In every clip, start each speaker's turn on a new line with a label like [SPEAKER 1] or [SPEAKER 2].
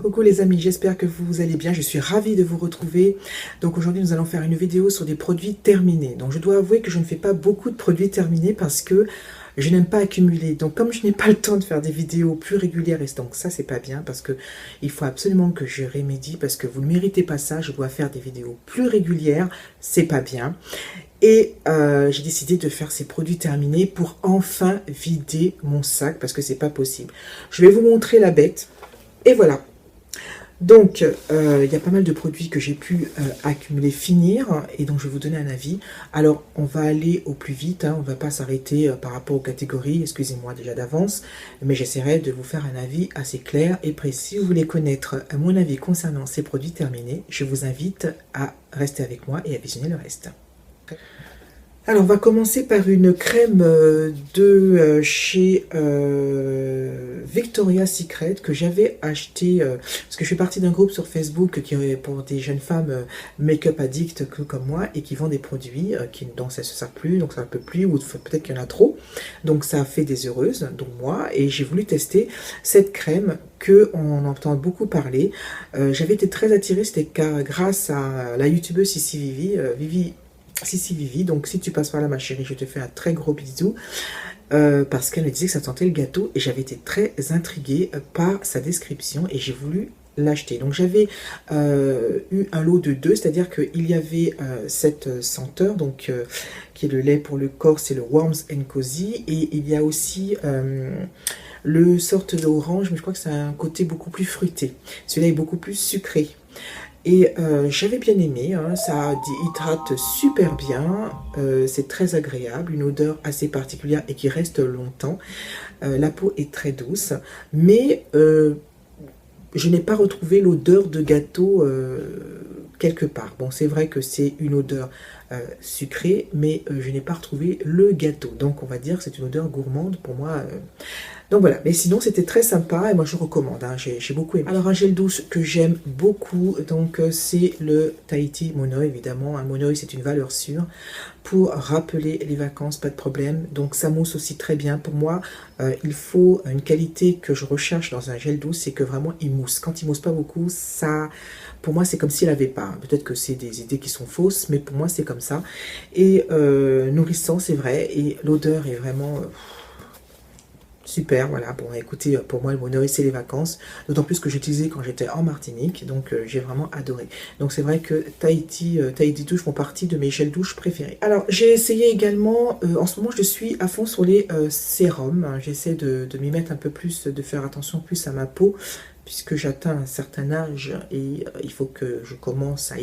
[SPEAKER 1] Coucou les amis, j'espère que vous allez bien, je suis ravie de vous retrouver. Donc aujourd'hui nous allons faire une vidéo sur des produits terminés. Donc je dois avouer que je ne fais pas beaucoup de produits terminés parce que je n'aime pas accumuler. Donc comme je n'ai pas le temps de faire des vidéos plus régulières, et donc ça c'est pas bien parce que il faut absolument que je remédie parce que vous ne méritez pas ça. Je dois faire des vidéos plus régulières, c'est pas bien. Et j'ai décidé de faire ces produits terminés pour enfin vider mon sac parce que c'est pas possible. Je vais vous montrer la bête et voilà. Donc, il y a pas mal de produits que j'ai pu accumuler, finir, et donc je vais vous donner un avis. Alors, on va aller au plus vite, hein, on ne va pas s'arrêter par rapport aux catégories, excusez-moi déjà d'avance, mais j'essaierai de vous faire un avis assez clair et précis. Si vous voulez connaître mon avis concernant ces produits terminés, je vous invite à rester avec moi et à visionner le reste. Alors, on va commencer par une crème de chez Victoria's Secret que j'avais acheté parce que je fais partie d'un groupe sur Facebook qui est pour des jeunes femmes make-up addicts comme moi et qui vend des produits dont ça ne se sert plus, donc ça ne peut plus ou peut-être qu'il y en a trop. Donc, ça a fait des heureuses, donc moi, et j'ai voulu tester cette crème qu'on entend beaucoup parler. J'avais été très attirée, c'était grâce à la youtubeuse Sissi Vivi, donc si tu passes par là ma chérie, je te fais un très gros bisou parce qu'elle me disait que ça sentait le gâteau et j'avais été très intriguée par sa description et j'ai voulu l'acheter. Donc j'avais eu un lot de deux, c'est-à-dire qu'il y avait cette senteur, donc qui est le lait pour le corps, c'est le Warms and Cozy, et il y a aussi le sorte d'orange, mais je crois que ça a un côté beaucoup plus fruité. Celui-là est beaucoup plus sucré. Et j'avais bien aimé, hein, ça hydrate super bien, c'est très agréable, une odeur assez particulière et qui reste longtemps. La peau est très douce, mais je n'ai pas retrouvé l'odeur de gâteau quelque part. Bon, c'est vrai que c'est une odeur sucrée, mais je n'ai pas retrouvé le gâteau. Donc on va dire que c'est une odeur gourmande pour moi. Donc voilà, mais sinon c'était très sympa et moi je recommande, hein, j'ai beaucoup aimé. Alors un gel douche que j'aime beaucoup, donc c'est le Tahiti Monoi évidemment. Un Monoi c'est une valeur sûre pour rappeler les vacances, pas de problème. Donc ça mousse aussi très bien. Pour moi, il faut une qualité que je recherche dans un gel douche, c'est que vraiment il mousse. Quand il mousse pas beaucoup, ça, pour moi c'est comme s'il n'avait pas. Peut-être que c'est des idées qui sont fausses, mais pour moi c'est comme ça. Et nourrissant c'est vrai, et l'odeur est vraiment... super, voilà. Bon, écoutez, pour moi, le Monoi, c'est les vacances. D'autant plus que j'utilisais quand j'étais en Martinique. Donc, j'ai vraiment adoré. Donc, c'est vrai que Tahiti douche font partie de mes gels douches préférés. Alors, j'ai essayé également, en ce moment, je suis à fond sur les sérums. J'essaie de m'y mettre un peu plus, de faire attention plus à ma peau, puisque j'atteins un certain âge et il faut que je commence à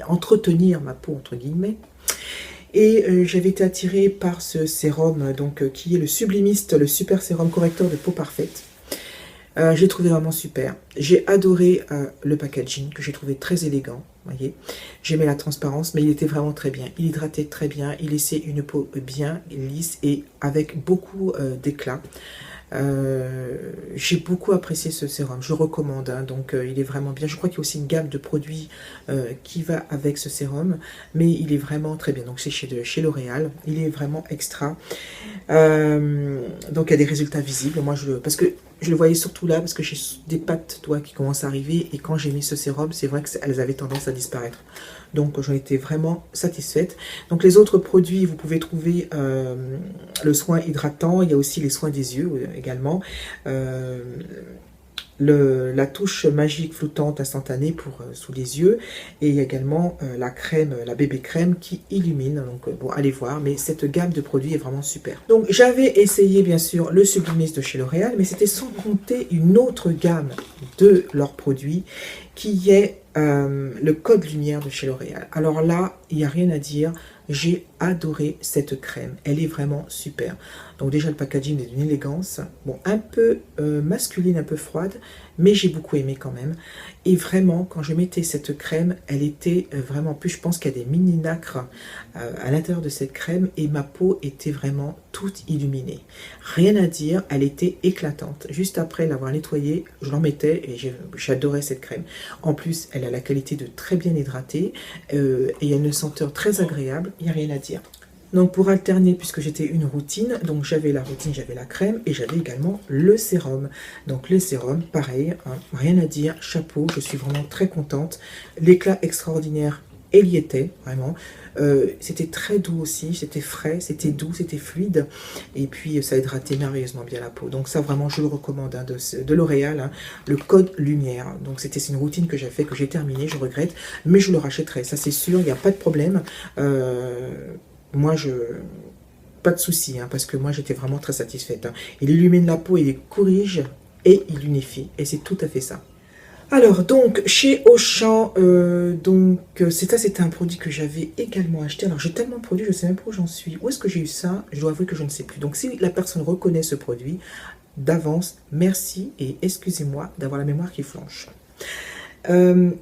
[SPEAKER 1] entretenir ma peau, entre guillemets. Et j'avais été attirée par ce sérum, donc, qui est le Sublimist, le super sérum correcteur de peau parfaite. J'ai trouvé vraiment super. J'ai adoré le packaging, que j'ai trouvé très élégant. Voyez, j'aimais la transparence, mais il était vraiment très bien. Il hydratait très bien, il laissait une peau bien lisse et avec beaucoup d'éclat. J'ai beaucoup apprécié ce sérum, je le recommande, hein, donc il est vraiment bien. Je crois qu'il y a aussi une gamme de produits qui va avec ce sérum, mais il est vraiment très bien. Donc c'est chez L'Oréal, il est vraiment extra. Donc il y a des résultats visibles. Moi, parce que je le voyais surtout là, parce que j'ai des pattes qui commencent à arriver, et quand j'ai mis ce sérum, c'est vrai qu'elles avaient tendance à disparaître. Donc j'en étais vraiment satisfaite. Donc les autres produits, vous pouvez trouver le soin hydratant, il y a aussi les soins des yeux également. La touche magique flottante instantanée pour sous les yeux, et il y a également la crème, la bébé crème qui illumine. Donc bon, allez voir, mais cette gamme de produits est vraiment super. Donc j'avais essayé bien sûr le Sublimist de chez L'Oréal, mais c'était sans compter une autre gamme de leurs produits qui est le Code Lumière de chez L'Oréal. Alors là, il n'y a rien à dire, j'ai adoré cette crème, elle est vraiment super. Donc déjà le packaging est d'une élégance, bon, un peu masculine, un peu froide, mais j'ai beaucoup aimé quand même. Et vraiment, quand je mettais cette crème, elle était vraiment, plus je pense qu'il y a des mini nacres à l'intérieur de cette crème, et ma peau était vraiment toute illuminée. Rien à dire, elle était éclatante. Juste après l'avoir nettoyée, je l'en mettais et j'adorais cette crème. En plus, elle a la qualité de très bien hydrater et il y a une senteur très agréable, il n'y a rien à dire. Donc pour alterner, puisque j'étais une routine, donc j'avais la routine, j'avais la crème et j'avais également le sérum. Donc le sérum, pareil, hein, rien à dire, chapeau, je suis vraiment très contente. L'éclat extraordinaire, il y était, vraiment. C'était très doux aussi, c'était frais, c'était doux, c'était fluide. Et puis ça hydratait merveilleusement bien la peau. Donc ça vraiment, je le recommande, hein, de L'Oréal, hein, le code lumière. Donc c'était une routine que j'ai fait, que j'ai terminée, je regrette, mais je le rachèterai, ça c'est sûr, il n'y a pas de problème. Moi, pas de souci, hein, parce que moi, j'étais vraiment très satisfaite. Hein. Il illumine la peau, il corrige et il unifie. Et c'est tout à fait ça. Alors, donc, chez Auchan, c'était un produit que j'avais également acheté. Alors, j'ai tellement de produits, je ne sais même pas où j'en suis. Où est-ce que j'ai eu ça? Je dois avouer que je ne sais plus. Donc, si la personne reconnaît ce produit, d'avance, merci et excusez-moi d'avoir la mémoire qui flanche.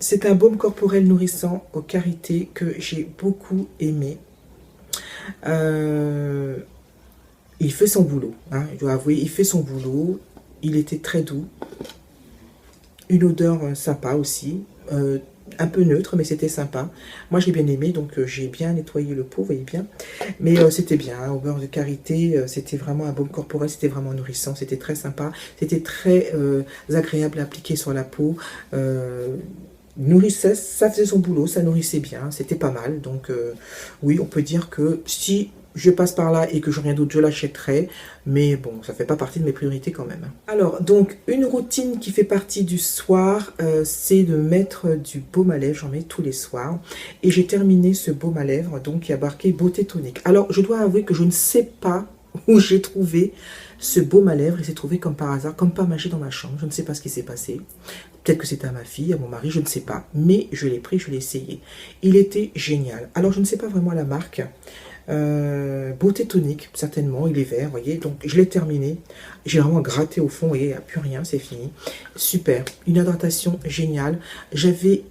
[SPEAKER 1] C'est un baume corporel nourrissant aux carités que j'ai beaucoup aimé. Il fait son boulot, hein, je dois avouer, il fait son boulot. Il était très doux, une odeur sympa aussi, un peu neutre, mais c'était sympa. Moi, j'ai bien aimé, donc j'ai bien nettoyé le pot, vous voyez bien. Mais c'était bien, hein, au beurre de karité, c'était vraiment un baume corporel, c'était vraiment nourrissant, c'était très sympa, c'était très agréable à appliquer sur la peau. Nourrissait, ça faisait son boulot, ça nourrissait bien, c'était pas mal. Donc oui, on peut dire que si je passe par là et que je n'ai rien d'autre, je l'achèterai. Mais bon, ça fait pas partie de mes priorités quand même. Alors, donc, une routine qui fait partie du soir, c'est de mettre du baume à lèvres. J'en mets tous les soirs. Et j'ai terminé ce baume à lèvres, donc qui a marqué Beauté Tonique. Alors, je dois avouer que je ne sais pas où j'ai trouvé ce baume à lèvres. Il s'est trouvé comme par hasard, comme par magie dans ma chambre. Je ne sais pas ce qui s'est passé. Peut-être que c'était à ma fille, à mon mari, je ne sais pas. Mais je l'ai pris, je l'ai essayé. Il était génial. Alors, je ne sais pas vraiment la marque. Beauté Tonique, certainement, il est vert, vous voyez, donc je l'ai terminé, j'ai vraiment gratté au fond, vous voyez, il n'y a plus rien, c'est fini, super, une hydratation géniale, j'avais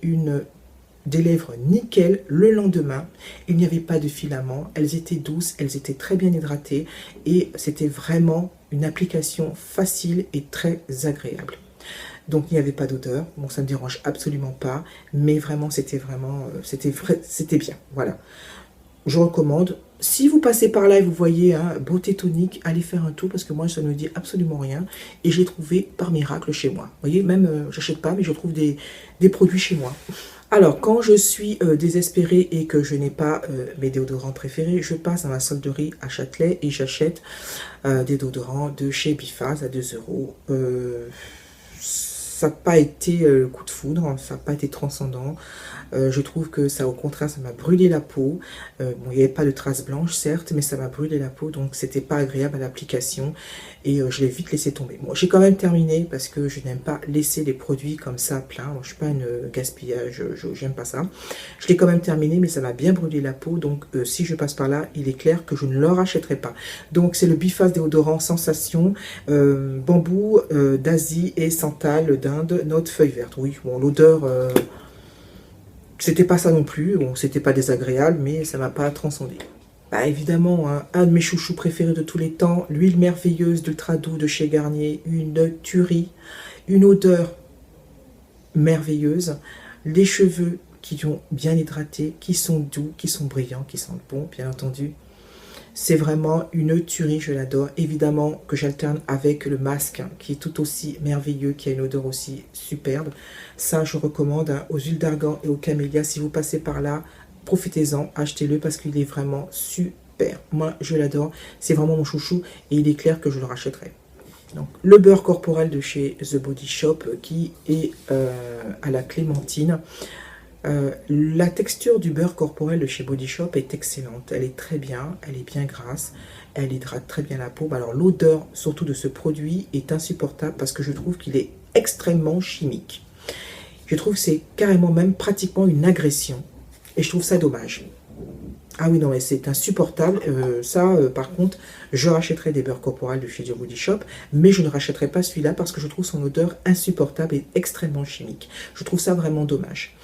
[SPEAKER 1] des lèvres nickel le lendemain, il n'y avait pas de filaments, elles étaient douces, elles étaient très bien hydratées, et c'était vraiment une application facile et très agréable. Donc il n'y avait pas d'odeur, bon ça ne me dérange absolument pas, mais vraiment c'était bien, voilà. Je recommande. Si vous passez par là et vous voyez hein, Beauté Tonique, allez faire un tour parce que moi, ça ne me dit absolument rien. Et je l'ai trouvé par miracle chez moi. Vous voyez, même, j'achète pas, mais je trouve des produits chez moi. Alors, quand je suis désespérée et que je n'ai pas mes déodorants préférés, je passe dans la solderie à Châtelet et j'achète des déodorants de chez Bifaz à 2 euros. Ça n'a pas été le coup de foudre, ça n'a pas été transcendant. Je trouve que ça, au contraire, ça m'a brûlé la peau. Bon, il n'y avait pas de traces blanches, certes, mais ça m'a brûlé la peau, donc c'était pas agréable à l'application. Et je l'ai vite laissé tomber. Bon, j'ai quand même terminé parce que je n'aime pas laisser les produits comme ça plein. Moi, je suis pas une gaspillage, j'aime pas ça. Je l'ai quand même terminé, mais ça m'a bien brûlé la peau. Donc, si je passe par là, il est clair que je ne le rachèterai pas. Donc, c'est le Bifaz déodorant Sensation, bambou d'Asie et santal d'Inde, note feuille verte. Oui, bon, l'odeur... c'était pas ça non plus, bon, c'était pas désagréable, mais ça m'a pas transcendé. Bah, évidemment, hein, un de mes chouchous préférés de tous les temps, l'huile merveilleuse d'Ultra Doux de chez Garnier, une tuerie, une odeur merveilleuse, les cheveux qui ont bien hydraté, qui sont doux, qui sont brillants, qui sentent bon, bien entendu. C'est vraiment une tuerie, je l'adore. Évidemment que j'alterne avec le masque hein, qui est tout aussi merveilleux, qui a une odeur aussi superbe. Ça, je recommande hein, aux huiles d'argan et aux camélias. Si vous passez par là, profitez-en, achetez-le parce qu'il est vraiment super. Moi, je l'adore. C'est vraiment mon chouchou et il est clair que je le rachèterai. Donc, le beurre corporel de chez The Body Shop qui est à la clémentine. La texture du beurre corporel de chez Body Shop est excellente, elle est très bien, elle est bien grasse, elle hydrate très bien la peau. Alors l'odeur surtout de ce produit est insupportable parce que je trouve qu'il est extrêmement chimique. Je trouve que c'est carrément même pratiquement une agression et je trouve ça dommage. Ah oui non mais c'est insupportable, par contre je rachèterai des beurres corporels de chez The Body Shop mais je ne rachèterai pas celui-là parce que je trouve son odeur insupportable et extrêmement chimique. Je trouve ça vraiment dommage.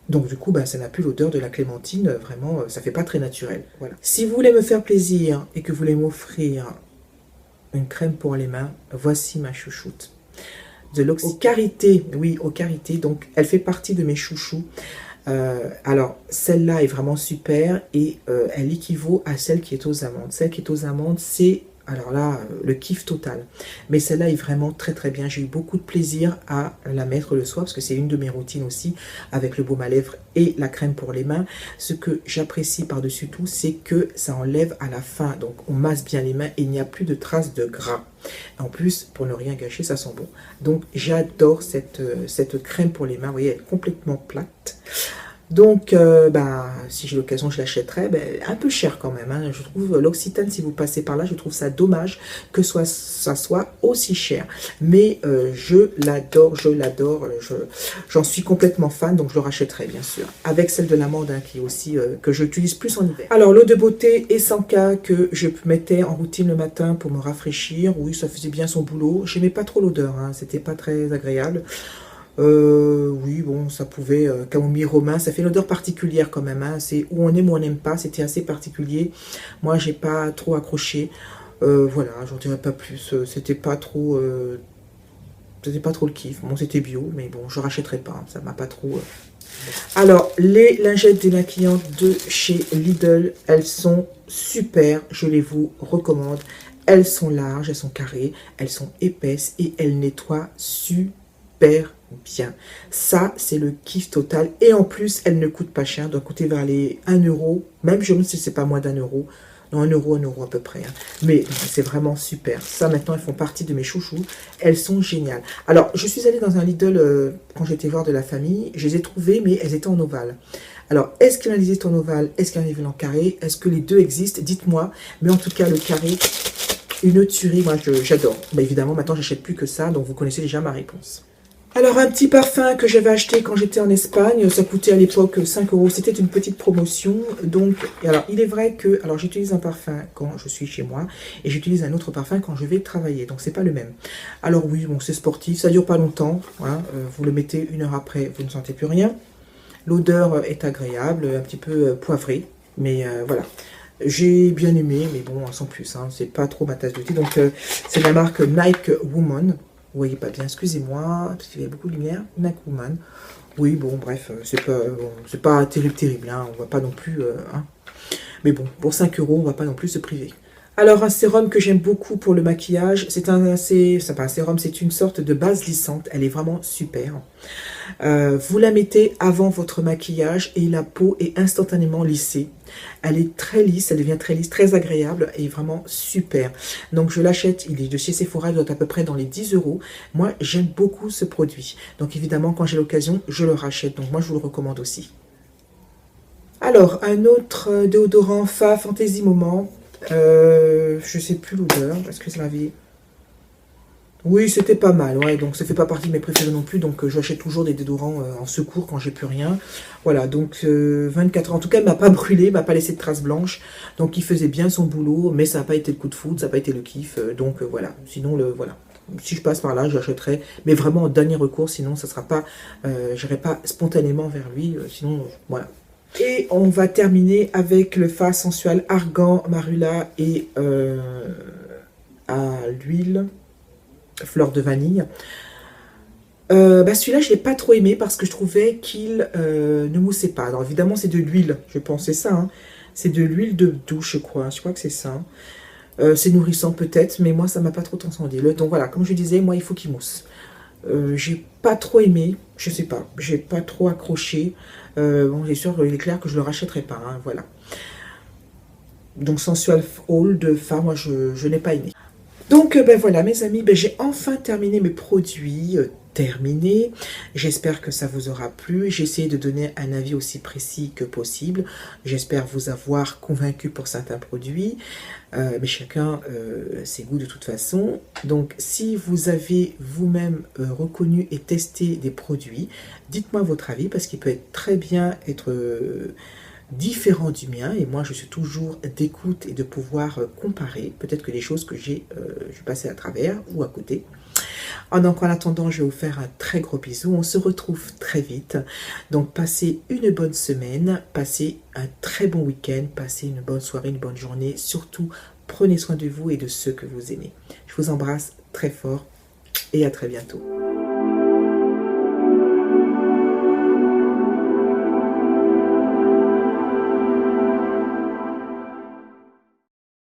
[SPEAKER 1] Donc du coup, bah, ça n'a plus l'odeur de la clémentine, vraiment, ça fait pas très naturel. Voilà. Si vous voulez me faire plaisir et que vous voulez m'offrir une crème pour les mains, voici ma chouchoute. De l'Oxy. Au Karité, oui, au Karité, donc elle fait partie de mes chouchous. Alors, celle-là est vraiment super et elle équivaut à celle qui est aux amandes. Celle qui est aux amandes, c'est, alors là, le kiff total. Mais celle-là est vraiment très très bien. J'ai eu beaucoup de plaisir à la mettre le soir parce que c'est une de mes routines aussi avec le baume à lèvres et la crème pour les mains. Ce que j'apprécie par-dessus tout, c'est que ça enlève à la fin. Donc, on masse bien les mains et il n'y a plus de traces de gras. En plus, pour ne rien gâcher, ça sent bon. Donc, j'adore cette crème pour les mains. Vous voyez, elle est complètement plate. Donc, si j'ai l'occasion, je l'achèterai. Un peu cher quand même. Hein. Je trouve l'Occitane, si vous passez par là, je trouve ça dommage que ça soit aussi cher. Mais je l'adore, j'en suis complètement fan, donc je le rachèterai bien sûr. Avec celle de l'amande, hein, qui est aussi que j'utilise plus en hiver. Alors, l'eau de beauté Essenka que je mettais en routine le matin pour me rafraîchir. Oui, ça faisait bien son boulot. J'aimais pas trop l'odeur, hein. C'était pas très agréable. Oui, bon, ça pouvait, camomille romain, ça fait une odeur particulière quand même, hein. C'est où on aime ou on n'aime pas, c'était assez particulier. Moi, j'ai pas trop accroché. Voilà, j'en dirais pas plus. C'était pas trop le kiff. Bon, c'était bio, mais bon, je rachèterai pas, hein. Ça m'a pas trop. Alors, les lingettes démaquillantes de chez Lidl, elles sont super, je les vous recommande. Elles sont larges, elles sont carrées, elles sont épaisses et elles nettoient super bien. Ça, c'est le kiff total. Et en plus, elles ne coûtent pas cher. Elles doivent coûter vers les 1 euro. Même, je ne sais si c'est pas moins d'1 euro. Non, 1 euro à peu près. Hein. Mais c'est vraiment super. Ça, maintenant, elles font partie de mes chouchous. Elles sont géniales. Alors, je suis allée dans un Lidl quand j'étais voir de la famille. Je les ai trouvées, mais elles étaient en ovale. Alors, est-ce qu'il y en a des étaient en ovale? Est-ce qu'il y en a en carré? Est-ce que les deux existent? Dites-moi. Mais en tout cas, le carré, une tuerie. Moi, j'adore. Mais évidemment, maintenant, j'achète plus que ça. Donc, vous connaissez déjà ma réponse. Alors, un petit parfum que j'avais acheté quand j'étais en Espagne, ça coûtait à l'époque 5 euros, c'était une petite promotion. Donc, alors, il est vrai que, alors j'utilise un parfum quand je suis chez moi et j'utilise un autre parfum quand je vais travailler, donc c'est pas le même. Alors oui, bon, c'est sportif, ça dure pas longtemps, voilà, vous le mettez 1 heure après, vous ne sentez plus rien. L'odeur est agréable, un petit peu poivrée, mais voilà. J'ai bien aimé, mais bon, sans plus, hein, c'est pas trop ma tasse de thé. Donc, c'est la marque Nike Woman. Vous voyez pas bien, excusez-moi, parce qu'il y a beaucoup de lumière. Nike Woman. Oui, bon, bref, c'est pas terrible, hein, on va pas non plus... hein. Mais bon, pour 5 euros, on va pas non plus se priver. Alors, un sérum que j'aime beaucoup pour le maquillage, c'est pas un sérum, c'est une sorte de base lissante. Elle est vraiment super. Vous la mettez avant votre maquillage et la peau est instantanément lissée. Elle est très lisse, elle devient très lisse, très agréable et vraiment super. Donc je l'achète, il est de chez Sephora, il doit être à peu près dans les 10 euros. Moi, j'aime beaucoup ce produit. Donc évidemment, quand j'ai l'occasion, je le rachète. Donc moi, je vous le recommande aussi. Alors, un autre déodorant Fantasy Moment. Je sais plus l'odeur, est-ce que ça m'avait... Oui, c'était pas mal, ouais, donc ça fait pas partie de mes préférés non plus, donc j'achète toujours des déodorants en secours quand j'ai plus rien. Voilà, donc 24 heures, en tout cas, il m'a pas brûlé, il m'a pas laissé de traces blanches, donc il faisait bien son boulot, mais ça n'a pas été le coup de foudre, ça n'a pas été le kiff, donc voilà, sinon, voilà. Si je passe par là, je l'achèterai, mais vraiment en dernier recours, sinon ça sera pas, j'irai pas spontanément vers lui, sinon, voilà. Et on va terminer avec le Fard Sensual Argan, Marula et à l'huile... fleur de vanille. Celui-là, je ne l'ai pas trop aimé parce que je trouvais qu'il ne moussait pas. Alors évidemment, c'est de l'huile, je pensais ça. Hein. C'est de l'huile de douche, je crois que c'est ça. C'est nourrissant peut-être, mais moi, ça ne m'a pas trop transcendé. Donc voilà, comme je disais, moi, il faut qu'il mousse. J'ai pas trop aimé, je sais pas, j'ai pas trop accroché. Bon, c'est sûr, il est clair que je le rachèterai pas, hein, voilà. Donc Sensual Haul de Fard, moi, je n'ai pas aimé. Donc voilà mes amis, j'ai enfin terminé mes produits terminés. J'espère que ça vous aura plu. J'ai essayé de donner un avis aussi précis que possible. J'espère vous avoir convaincu pour certains produits. Mais chacun ses goûts de toute façon. Donc si vous avez vous-même reconnu et testé des produits, dites-moi votre avis parce qu'il peut être très bien être... différent du mien et moi je suis toujours d'écoute et de pouvoir comparer peut-être que les choses que j'ai passé à travers ou à côté. Donc en attendant, je vais vous faire un très gros bisou, on se retrouve très vite, donc passez une bonne semaine, passez un très bon week-end, passez une bonne soirée, une bonne journée, surtout prenez soin de vous et de ceux que vous aimez. Je vous embrasse très fort et à très bientôt.